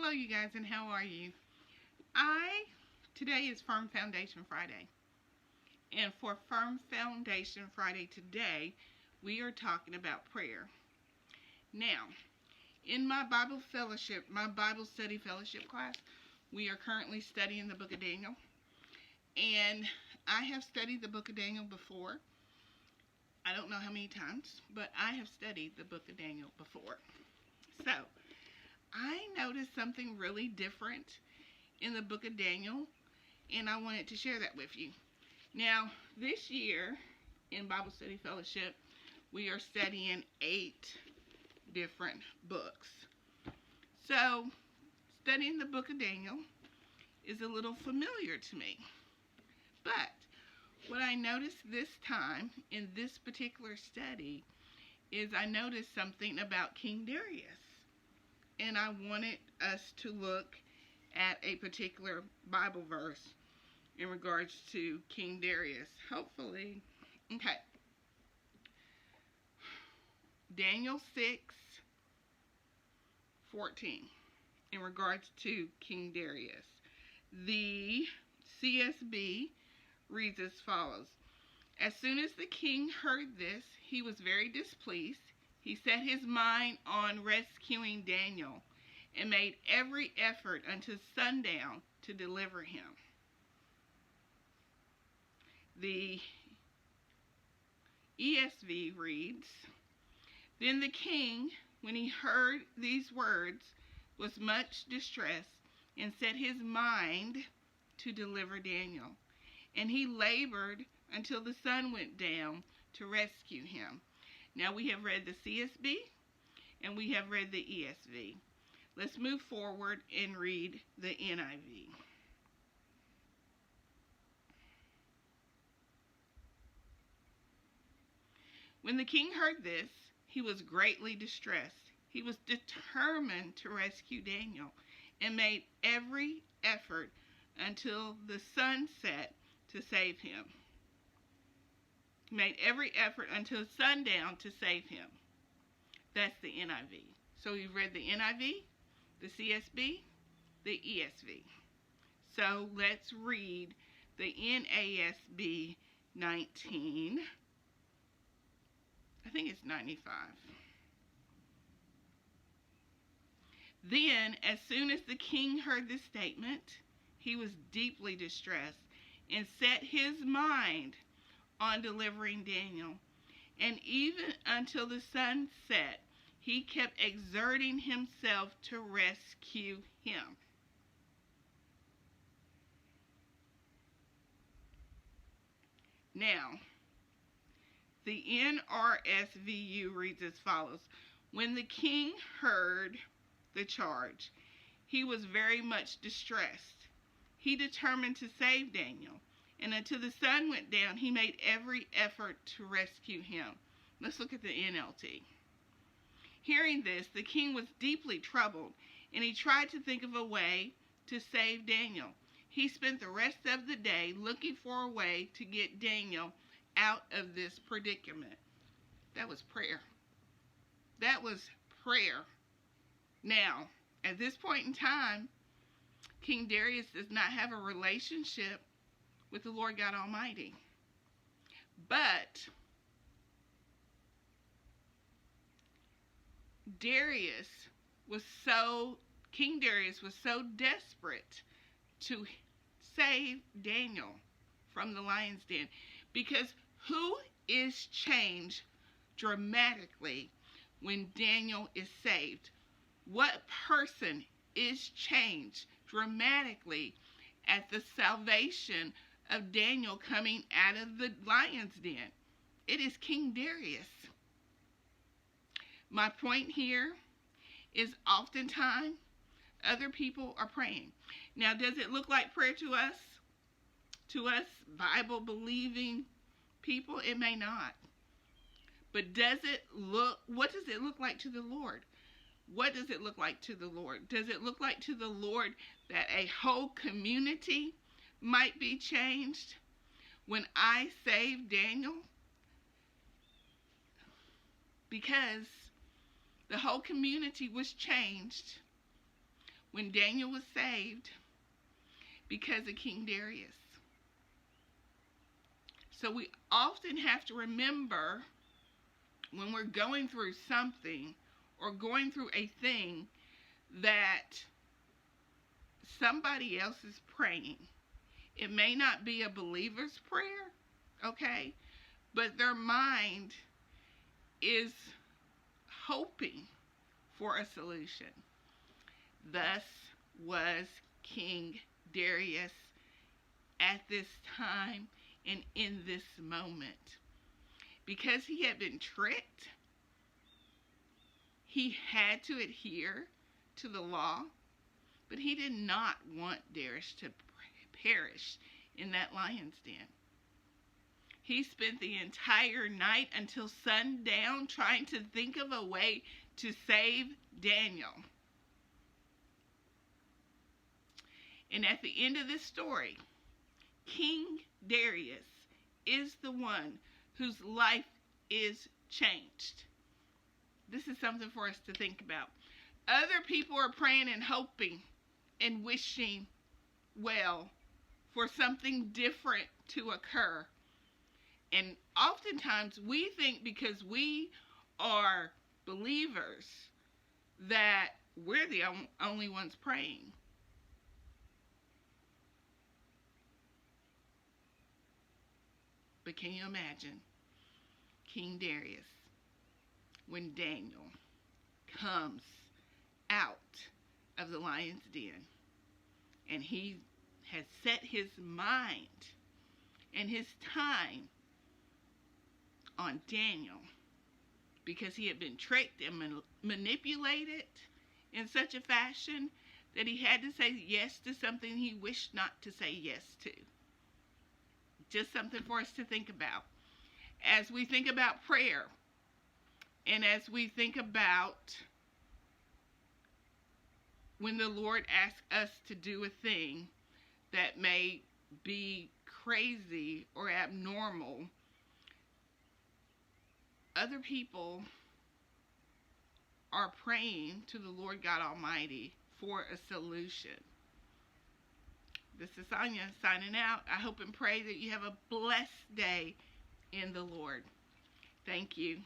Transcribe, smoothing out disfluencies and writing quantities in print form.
Hello you guys, and how are you? Today is Firm Foundation Friday. And for Firm Foundation Friday today, we are talking about prayer. Now, in my Bible study fellowship class, we are currently studying the book of Daniel. And I have studied the book of Daniel before. I don't know how many times, but I have studied the book of Daniel before. So, I noticed something really different in the book of Daniel, and I wanted to share that with you. Now, this year in Bible Study Fellowship, we are studying 8 different books. So, studying the book of Daniel is a little familiar to me. But what I noticed this time in this particular study is I noticed something about King Darius. And I wanted us to look at a particular Bible verse in regards to King Darius. Hopefully, okay. Daniel 6:14 in regards to King Darius. The CSB reads as follows. As soon as the king heard this, he was very displeased. He set his mind on rescuing Daniel and made every effort until sundown to deliver him. The ESV reads, Then the king, when he heard these words, was much distressed and set his mind to deliver Daniel. And he labored until the sun went down to rescue him. Now we have read the CSB and we have read the ESV. Let's move forward and read the NIV. When the king heard this, he was greatly distressed. He was determined to rescue Daniel and made every effort until the sun set to save him. He made every effort until sundown to save him. That's the NIV. So we've read the NIV, the CSB, the ESV. So let's read the NASB 19. I think it's 95. Then, as soon as the king heard this statement, he was deeply distressed and set his mind on delivering Daniel. And even until the sun set, he kept exerting himself to rescue him. Now, the NRSVU reads as follows. When the king heard the charge, he was very much distressed. He determined to save Daniel, and until the sun went down, he made every effort to rescue him. Let's look at the NLT. Hearing this, the king was deeply troubled, and he tried to think of a way to save Daniel. He spent the rest of the day looking for a way to get Daniel out of this predicament. That was prayer. That was prayer. Now, at this point in time, King Darius does not have a relationship with the Lord God Almighty. But King Darius was so desperate to save Daniel from the lion's den. Because who is changed dramatically when Daniel is saved? What person is changed dramatically at the salvation of Daniel coming out of the lion's den? It is King Darius. My point here is oftentimes other people are praying. Now, does it look like prayer to us? To us Bible-believing people? It may not. But what does it look like to the Lord? What does it look like to the Lord? Does it look like to the Lord that a whole community might be changed? When I saved Daniel, because the whole community was changed when Daniel was saved because of King Darius. So we often have to remember when we're going through something or going through a thing that somebody else is praying. It may not be a believer's prayer, okay? But their mind is hoping for a solution. Thus was King Darius at this time and in this moment. Because he had been tricked, he had to adhere to the law, but he did not want Darius to perish in that lion's den. He spent the entire night until sundown trying to think of a way to save Daniel. And at the end of this story, King Darius is the one whose life is changed. This is something for us to think about. Other people are praying and hoping and wishing well for something different to occur. And oftentimes we think because we are believers that we're the only ones praying. But can you imagine King Darius when Daniel comes out of the lion's den and he has set his mind and his time on Daniel because he had been tricked and manipulated in such a fashion that he had to say yes to something he wished not to say yes to. Just something for us to think about. As we think about prayer, and as we think about when the Lord asks us to do a thing that may be crazy or abnormal, other people are praying to the Lord God Almighty for a solution. This is Sonia signing out. I hope and pray that you have a blessed day in the Lord. Thank you.